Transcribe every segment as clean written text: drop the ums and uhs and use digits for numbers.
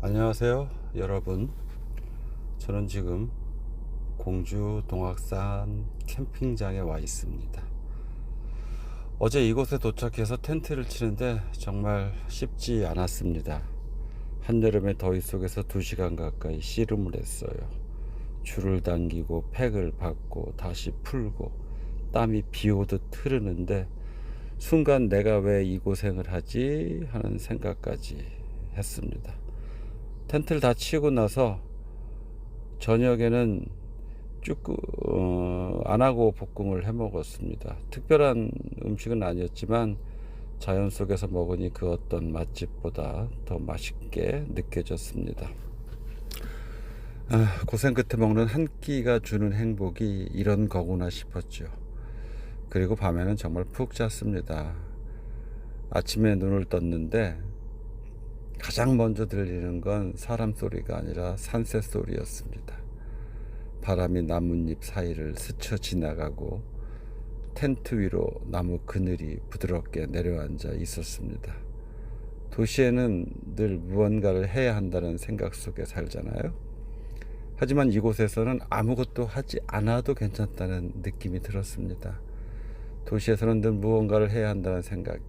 안녕하세요 여러분. 저는 지금 공주 동악산 캠핑장에 와 있습니다. 어제 이곳에 도착해서 텐트를 치는데 정말 쉽지 않았습니다. 한여름의 더위 속에서 2시간 가까이 씨름을 했어요. 줄을 당기고 팩을 받고 다시 풀고 땀이 비 오듯 흐르는데 순간 내가 왜 이 고생을 하지 하는 생각까지 했습니다. 텐트를 다 치고 나서 저녁에는 안하고 볶음을 해 먹었습니다. 특별한 음식은 아니었지만 자연 속에서 먹으니 그 어떤 맛집보다 더 맛있게 느껴졌습니다. 고생 끝에 먹는 한 끼가 주는 행복이 이런 거구나 싶었죠. 그리고 밤에는 정말 푹 잤습니다. 아침에 눈을 떴는데 가장 먼저 들리는 건 사람 소리가 아니라 산새 소리였습니다. 바람이 나뭇잎 사이를 스쳐 지나가고 텐트 위로 나무 그늘이 부드럽게 내려앉아 있었습니다. 도시에는 늘 무언가를 해야 한다는 생각 속에 살잖아요. 하지만 이곳에서는 아무것도 하지 않아도 괜찮다는 느낌이 들었습니다. 도시에서는 늘 무언가를 해야 한다는 생각,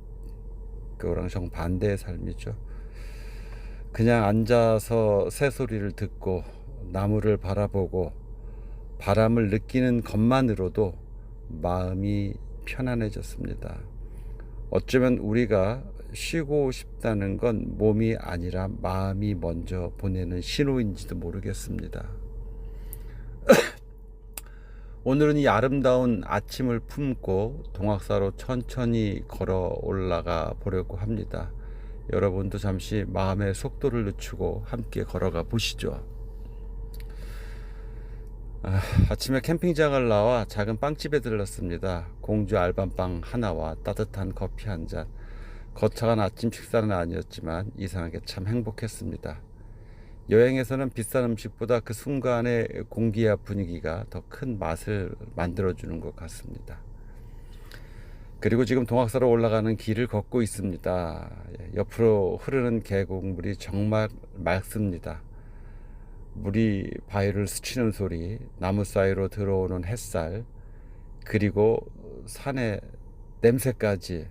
그거랑 정반대의 삶이죠. 그냥 앉아서 새소리를 듣고 나무를 바라보고 바람을 느끼는 것만으로도 마음이 편안해졌습니다. 어쩌면 우리가 쉬고 싶다는 건 몸이 아니라 마음이 먼저 보내는 신호인지도 모르겠습니다. 오늘은 이 아름다운 아침을 품고 동학사로 천천히 걸어 올라가 보려고 합니다. 여러분도 잠시 마음의 속도를 늦추고 함께 걸어가 보시죠. 아침에 캠핑장을 나와 작은 빵집에 들렀습니다. 공주 알밤빵 하나와 따뜻한 커피 한 잔. 거창한 아침 식사는 아니었지만 이상하게 참 행복했습니다. 여행에서는 비싼 음식보다 그 순간의 공기와 분위기가 더 큰 맛을 만들어주는 것 같습니다. 그리고 지금 동학사로 올라가는 길을 걷고 있습니다. 옆으로 흐르는 계곡물이 정말 맑습니다. 물이 바위를 스치는 소리, 나무 사이로 들어오는 햇살, 그리고 산의 냄새까지.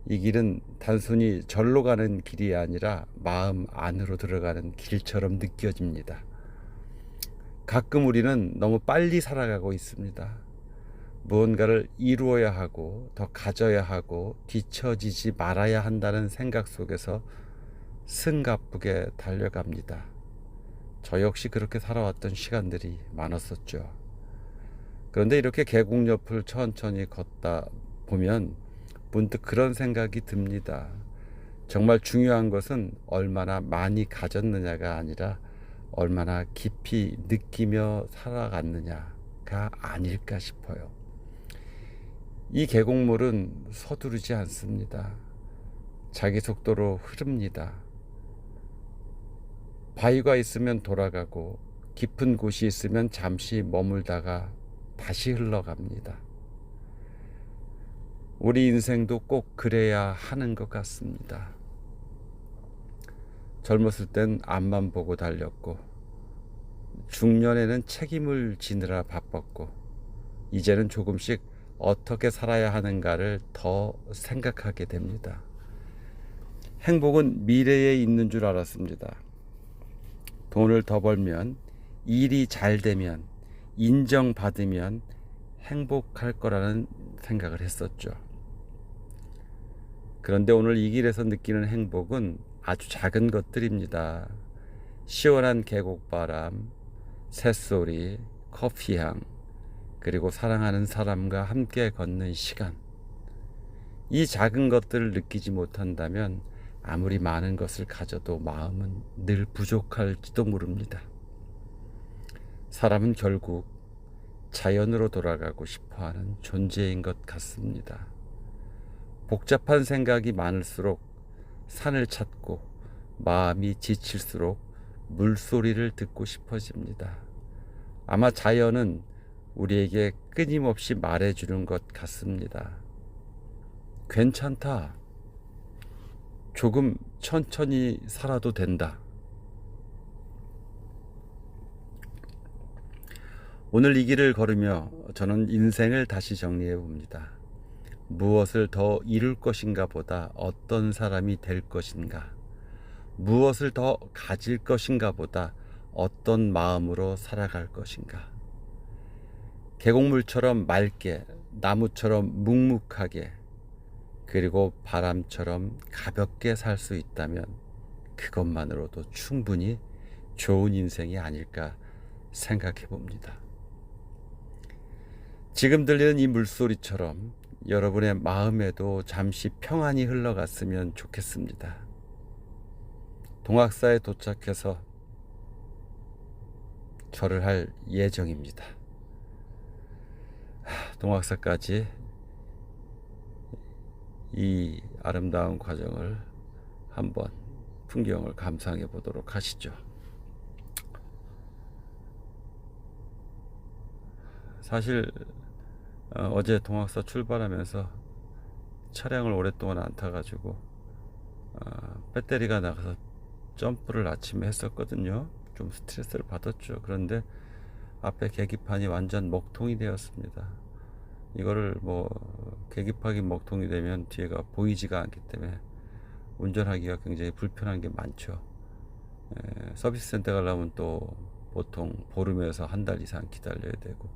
이 길은 단순히 절로 가는 길이 아니라 마음 안으로 들어가는 길처럼 느껴집니다. 가끔 우리는 너무 빨리 살아가고 있습니다. 무언가를 이루어야 하고 더 가져야 하고 뒤처지지 말아야 한다는 생각 속에서 승가쁘게 달려갑니다. 저 역시 그렇게 살아왔던 시간들이 많았었죠. 그런데 이렇게 계곡 옆을 천천히 걷다 보면 문득 그런 생각이 듭니다. 정말 중요한 것은 얼마나 많이 가졌느냐가 아니라 얼마나 깊이 느끼며 살아갔느냐가 아닐까 싶어요. 이 계곡물은 서두르지 않습니다. 자기 속도로 흐릅니다. 바위가 있으면 돌아가고 깊은 곳이 있으면 잠시 머물다가 다시 흘러갑니다. 우리 인생도 꼭 그래야 하는 것 같습니다. 젊었을 땐 앞만 보고 달렸고 중년에는 책임을 지느라 바빴고 이제는 조금씩 어떻게 살아야 하는가를 더 생각하게 됩니다. 행복은 미래에 있는 줄 알았습니다. 돈을 더 벌면, 일이 잘 되면, 인정받으면 행복할 거라는 생각을 했었죠. 그런데 오늘 이 길에서 느끼는 행복은 아주 작은 것들입니다. 시원한 계곡바람, 새소리, 커피향, 그리고 사랑하는 사람과 함께 걷는 시간. 이 작은 것들을 느끼지 못한다면 아무리 많은 것을 가져도 마음은 늘 부족할지도 모릅니다. 사람은 결국 자연으로 돌아가고 싶어하는 존재인 것 같습니다. 복잡한 생각이 많을수록 산을 찾고 마음이 지칠수록 물소리를 듣고 싶어집니다. 아마 자연은 우리에게 끊임없이 말해주는 것 같습니다. 괜찮다. 조금 천천히 살아도 된다. 오늘 이 길을 걸으며 저는 인생을 다시 정리해 봅니다. 무엇을 더 이룰 것인가 보다 어떤 사람이 될 것인가, 무엇을 더 가질 것인가 보다 어떤 마음으로 살아갈 것인가. 계곡물처럼 맑게, 나무처럼 묵묵하게, 그리고 바람처럼 가볍게 살 수 있다면 그것만으로도 충분히 좋은 인생이 아닐까 생각해 봅니다. 지금 들리는 이 물소리처럼 여러분의 마음에도 잠시 평안이 흘러갔으면 좋겠습니다. 동학사에 도착해서 절을 할 예정입니다. 동학사까지 이 아름다운 과정을 한번 풍경을 감상해 보도록 하시죠. 사실 어제 동학사 출발하면서 차량을 오랫동안 안 타가지고 배터리가 나가서 점프를 아침에 했었거든요. 좀 스트레스를 받았죠. 그런데 앞에 계기판이 완전 먹통이 되었습니다. 이거를 뭐 계기판이 먹통이 되면 뒤에가 보이지가 않기 때문에 운전하기가 굉장히 불편한 게 많죠. 서비스 센터 가려면 또 보통 보름에서 한 달 이상 기다려야 되고,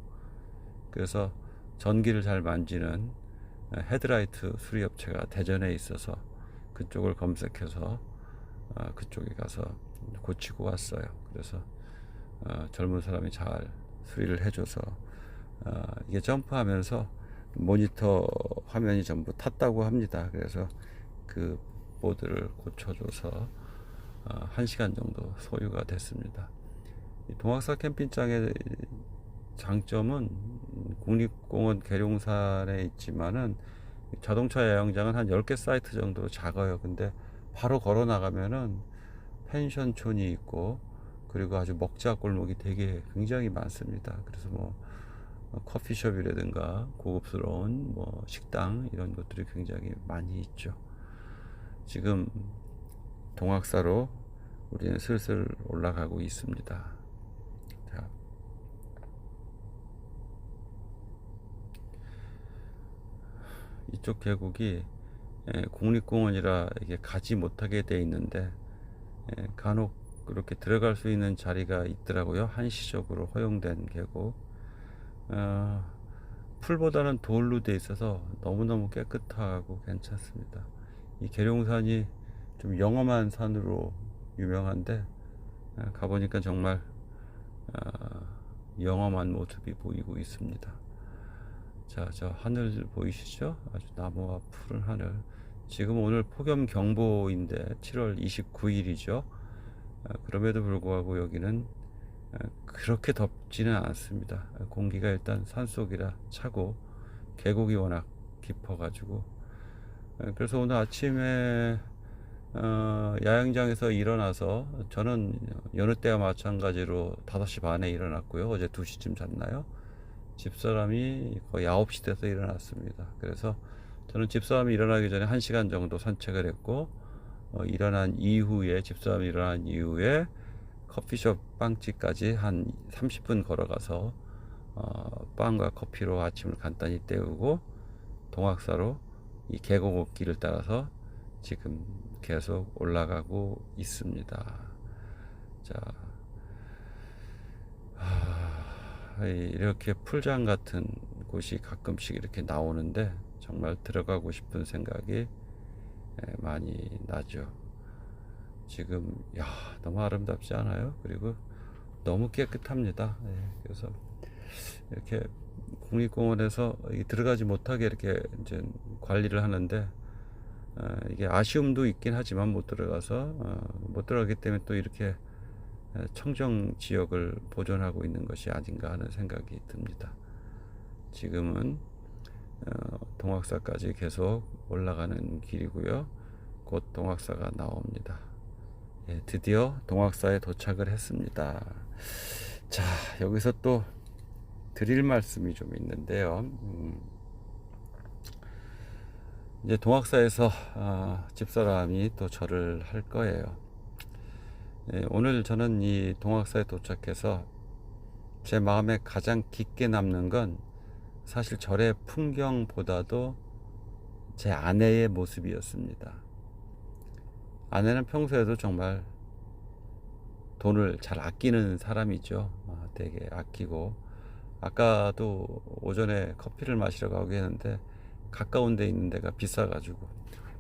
그래서 전기를 잘 만지는 헤드라이트 수리업체가 대전에 있어서 그쪽을 검색해서 그쪽에 가서 고치고 왔어요. 그래서 젊은 사람이 잘 수리를 해줘서 이게 점프하면서 모니터 화면이 전부 탔다고 합니다. 그래서 그 보드를 고쳐줘서 1시간 정도 소요가 됐습니다. 이 동학사 캠핑장의 장점은 국립공원 계룡산에 있지만은 자동차 야영장은 한 10개 사이트 정도로 작아요. 근데 바로 걸어 나가면은 펜션촌이 있고, 그리고 아주 먹자 골목이 되게 굉장히 많습니다. 그래서 뭐 커피숍이라든가 고급스러운 뭐 식당 이런 것들이 굉장히 많이 있죠. 지금 동학사로 우리는 슬슬 올라가고 있습니다. 자, 이쪽 계곡이 국립공원이라 이게 가지 못하게 돼 있는데 간혹 그렇게 들어갈 수 있는 자리가 있더라고요. 한시적으로 허용된 계곡. 풀보다는 돌로 돼 있어서 너무너무 깨끗하고 괜찮습니다. 이 계룡산이 좀 영험한 산으로 유명한데 가보니까 정말 영험한 모습이 보이고 있습니다. 자, 저 하늘 보이시죠? 아주 나무와 푸른 하늘. 지금 오늘 폭염경보인데 7월 29일이죠. 그럼에도 불구하고 여기는 그렇게 덥지는 않습니다. 공기가 일단 산속이라 차고 계곡이 워낙 깊어가지고, 그래서 오늘 아침에 야영장에서 일어나서, 저는 여느 때와 마찬가지로 5시 반에 일어났고요. 어제 2시쯤 잤나요? 집사람이 거의 9시 돼서 일어났습니다. 그래서 저는 집사람이 일어나기 전에 1시간 정도 산책을 했고, 일어난 이후에, 집사람이 일어난 이후에 커피숍 빵집까지 한 30분 걸어가서 빵과 커피로 아침을 간단히 때우고 동학사로 이 계곡길을 따라서 지금 계속 올라가고 있습니다. 자, 이렇게 풀장 같은 곳이 가끔씩 이렇게 나오는데 정말 들어가고 싶은 생각이 많이 나죠. 지금 너무 아름답지 않아요? 그리고 너무 깨끗합니다. 그래서 이렇게 국립공원에서 들어가지 못하게 이렇게 이제 관리를 하는데, 이게 아쉬움도 있긴 하지만 못 들어가기 때문에 또 이렇게 청정 지역을 보존하고 있는 것이 아닌가 하는 생각이 듭니다. 지금은 동학사까지 계속 올라가는 길이고요. 곧 동학사가 나옵니다. 드디어 동학사에 도착을 했습니다. 자, 여기서 또 드릴 말씀이 좀 있는데요. 이제 동학사에서 집사람이 또 절을 할 거예요. 오늘 저는 이 동학사에 도착해서 제 마음에 가장 깊게 남는 건 사실 절의 풍경보다도 제 아내의 모습이었습니다. 아내는 평소에도 정말 돈을 잘 아끼는 사람이죠. 되게 아끼고, 아까도 오전에 커피를 마시러 가고 했는데 가까운 데 있는 데가 비싸가지고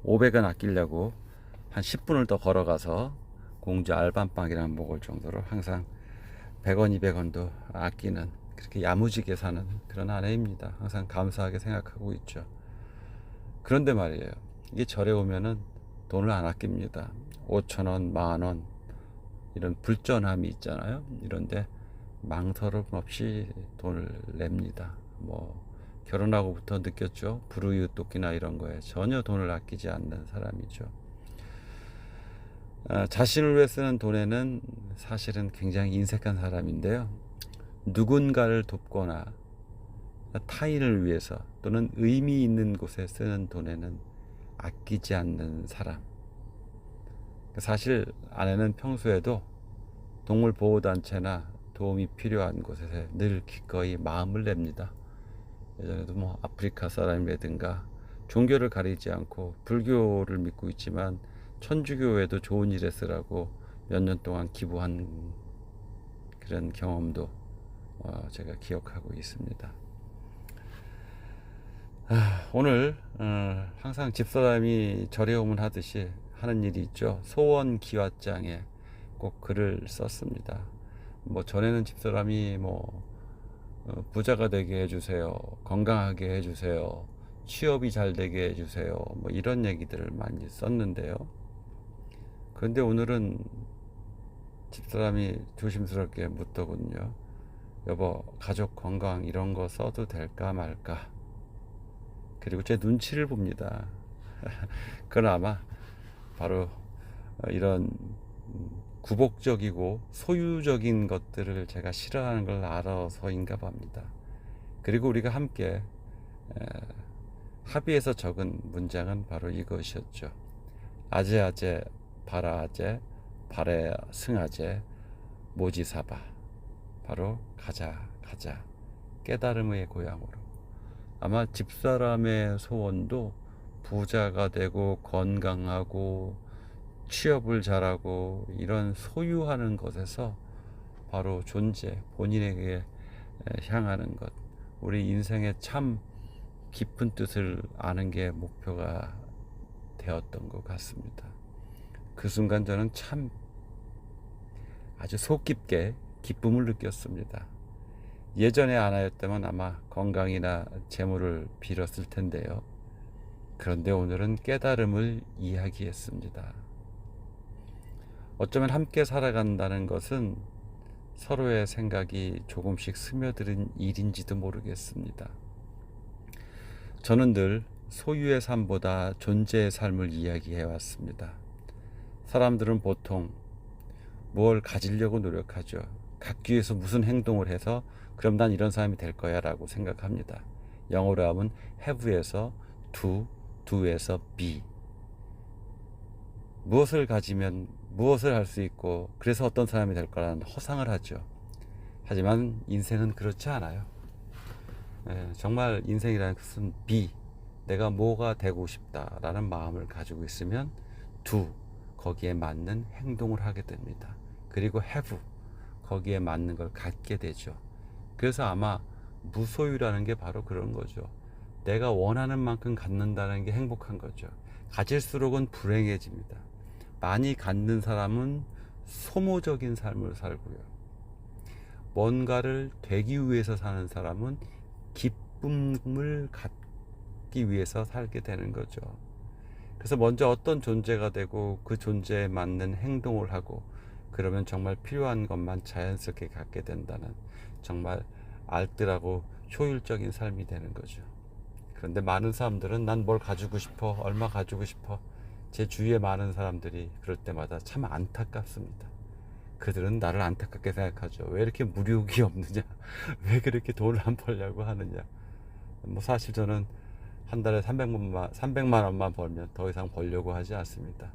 500원 아끼려고 한 10분을 더 걸어가서 공주 알밤빵이랑 먹을 정도로 항상 100원, 200원도 아끼는, 그렇게 야무지게 사는 그런 아내입니다. 항상 감사하게 생각하고 있죠. 그런데 말이에요, 이게 절에 오면은 돈을 안 아낍니다. 5,000원, 10,000원 이런 불전함이 있잖아요. 이런데 망설임 없이 돈을 냅니다. 뭐 결혼하고부터 느꼈죠. 불우이웃돕기나 이런 거에 전혀 돈을 아끼지 않는 사람이죠. 자신을 위해 쓰는 돈에는 사실은 굉장히 인색한 사람인데요. 누군가를 돕거나 타인을 위해서 또는 의미 있는 곳에 쓰는 돈에는 아끼지 않는 사람. 사실 아내는 평소에도 동물보호단체나 도움이 필요한 곳에 늘 기꺼이 마음을 냅니다. 예전에도 뭐 아프리카 사람이라든가 종교를 가리지 않고 불교를 믿고 있지만 천주교에도 좋은 일에 쓰라고 몇 년 동안 기부한 그런 경험도 제가 기억하고 있습니다. 오늘 항상 집사람이 절에 오면 하듯이 하는 일이 있죠. 소원 기와장에 꼭 글을 썼습니다. 뭐 전에는 집사람이 뭐 부자가 되게 해주세요, 건강하게 해주세요, 취업이 잘 되게 해주세요, 뭐 이런 얘기들을 많이 썼는데요. 그런데 오늘은 집사람이 조심스럽게 묻더군요. 여보, 가족 건강 이런 거 써도 될까 말까. 그리고 제 눈치를 봅니다. 그건 아마 바로 이런 구복적이고 소유적인 것들을 제가 싫어하는 걸 알아서인가 봅니다. 그리고 우리가 함께 합의해서 적은 문장은 바로 이것이었죠. 아제아제 바라아제 바레 승아제 모지사바. 바로 가자 가자, 깨달음의 고향으로. 아마 집사람의 소원도 부자가 되고 건강하고 취업을 잘하고 이런 소유하는 것에서 바로 존재, 본인에게 향하는 것, 우리 인생의 참 깊은 뜻을 아는 게 목표가 되었던 것 같습니다. 그 순간 저는 참 아주 속 깊게 기쁨을 느꼈습니다. 예전에 아나였다면 아마 건강이나 재물을 빌었을 텐데요. 그런데 오늘은 깨달음을 이야기했습니다. 어쩌면 함께 살아간다는 것은 서로의 생각이 조금씩 스며드는 일인지도 모르겠습니다. 저는 늘 소유의 삶보다 존재의 삶을 이야기해 왔습니다. 사람들은 보통 뭘 가지려고 노력하죠. 갖기 위해서 무슨 행동을 해서 그럼 난 이런 사람이 될 거야 라고 생각합니다. 영어로 하면 have에서 do, do에서 be. 무엇을 가지면 무엇을 할 수 있고 그래서 어떤 사람이 될 거라는 허상을 하죠. 하지만 인생은 그렇지 않아요. 정말 인생이라는 것은 be, 내가 뭐가 되고 싶다라는 마음을 가지고 있으면 do, 거기에 맞는 행동을 하게 됩니다. 그리고 have, 거기에 맞는 걸 갖게 되죠. 그래서 아마 무소유라는 게 바로 그런 거죠. 내가 원하는 만큼 갖는다는 게 행복한 거죠. 가질수록은 불행해집니다. 많이 갖는 사람은 소모적인 삶을 살고요. 뭔가를 되기 위해서 사는 사람은 기쁨을 갖기 위해서 살게 되는 거죠. 그래서 먼저 어떤 존재가 되고 그 존재에 맞는 행동을 하고 그러면 정말 필요한 것만 자연스럽게 갖게 된다는 정말 알뜰하고 효율적인 삶이 되는 거죠. 그런데 많은 사람들은 난 뭘 가지고 싶어, 얼마 가지고 싶어. 제 주위에 많은 사람들이 그럴 때마다 참 안타깝습니다. 그들은 나를 안타깝게 생각하죠. 왜 이렇게 무력이 없느냐, 왜 그렇게 돈을 안 벌려고 하느냐. 뭐 사실 저는 한 달에 300만 원만 벌면 더 이상 벌려고 하지 않습니다.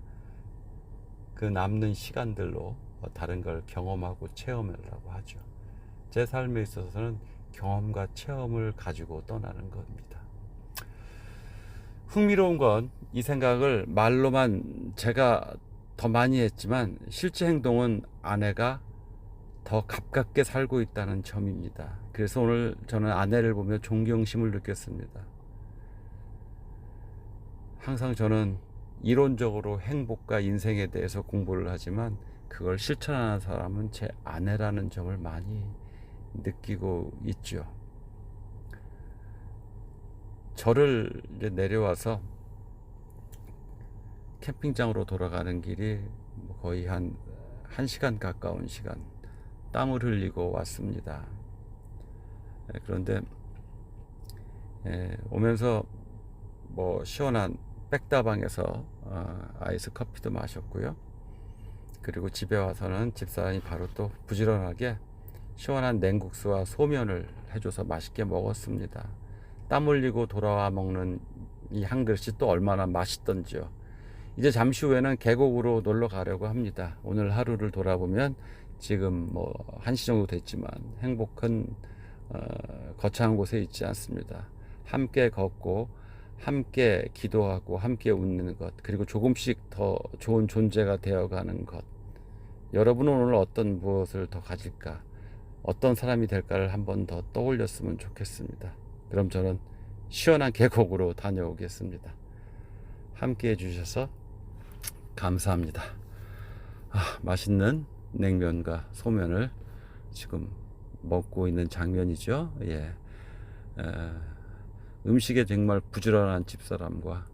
그 남는 시간들로 다른 걸 경험하고 체험하려고 하죠. 제 삶에 있어서는 경험과 체험을 가지고 떠나는 겁니다. 흥미로운 건 이 생각을 말로만 제가 더 많이 했지만 실제 행동은 아내가 더 가깝게 살고 있다는 점입니다. 그래서 오늘 저는 아내를 보며 존경심을 느꼈습니다. 항상 저는 이론적으로 행복과 인생에 대해서 공부를 하지만 그걸 실천하는 사람은 제 아내라는 점을 많이 느끼고 있죠. 절을 이제 내려와서 캠핑장으로 돌아가는 길이 거의 한 1시간 가까운 시간 땀을 흘리고 왔습니다. 그런데 오면서 뭐 시원한 백다방에서 아이스 커피도 마셨고요. 그리고 집에 와서는 집사람이 바로 또 부지런하게 시원한 냉국수와 소면을 해줘서 맛있게 먹었습니다. 땀 흘리고 돌아와 먹는 이 한 그릇이 또 얼마나 맛있던지요. 이제 잠시 후에는 계곡으로 놀러 가려고 합니다. 오늘 하루를 돌아보면 지금 뭐 1시 정도 됐지만 행복은 거창한 곳에 있지 않습니다. 함께 걷고 함께 기도하고 함께 웃는 것, 그리고 조금씩 더 좋은 존재가 되어가는 것. 여러분은 오늘 어떤 무엇을 더 가질까, 어떤 사람이 될까를 한번 더 떠올렸으면 좋겠습니다. 그럼 저는 시원한 계곡으로 다녀오겠습니다. 함께 해주셔서 감사합니다. 맛있는 냉면과 소면을 지금 먹고 있는 장면이죠. 예. 음식에 정말 부지런한 집사람과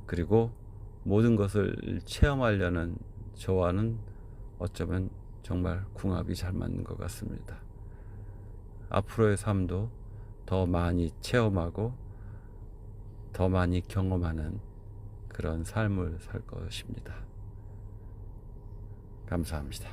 그리고 모든 것을 체험하려는 저와는 어쩌면 정말 궁합이 잘 맞는 것 같습니다. 앞으로의 삶도 더 많이 체험하고 더 많이 경험하는 그런 삶을 살 것입니다. 감사합니다.